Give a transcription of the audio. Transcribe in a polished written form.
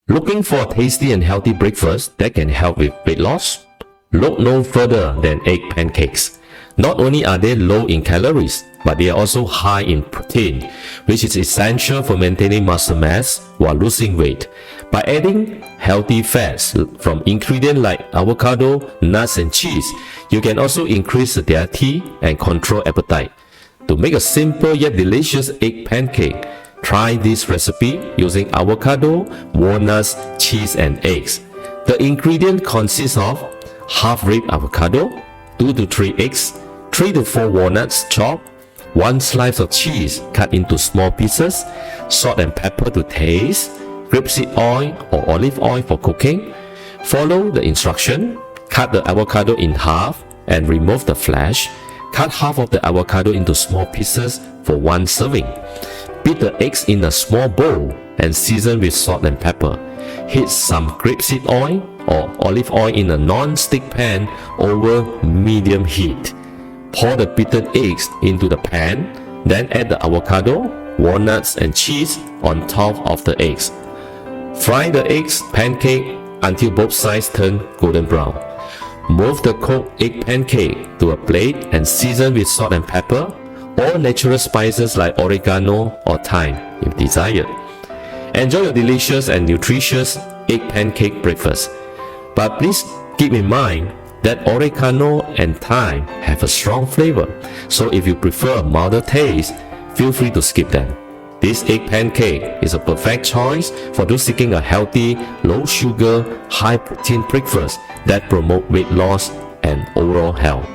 Looking for a tasty and healthy breakfast that can help with weight loss? Look no further than egg pancakes. Not only are they low in calories, but they are also high in protein, which is essential for maintaining muscle mass while losing weight. By adding healthy fats from ingredients like avocado, nuts, and cheese, you can also increase satiety and control appetite. To make a simple yet delicious egg pancake, try this recipe using avocado, walnuts, cheese, and eggs. The ingredient consists of half ripe avocado, 2 to 3 eggs, 3 to 4 walnuts chopped, 1 slice of cheese cut into small pieces, salt and pepper to taste, grapeseed oil or olive oil for cooking. Follow the instruction. Cut the avocado in half and remove the flesh. Cut half of the avocado into small pieces for 1 serving. Beat the eggs in a small bowl and season with salt and pepper. Heat some grapeseed oil or olive oil in a non-stick pan over medium heat. Pour the beaten eggs into the pan, then add the avocado, walnuts, and cheese on top of the eggs. Fry the eggs pancake until both sides turn golden brown. Move the cooked egg pancake to a plate and season with salt and pepper or natural spices like oregano or thyme if desired. Enjoy your delicious and nutritious egg pancake breakfast. But please keep in mind that oregano and thyme have a strong flavor, so if you prefer a milder taste, feel free to skip them. This egg pancake is a perfect choice for those seeking a healthy, low-sugar, high-protein breakfast that promote weight loss and overall health.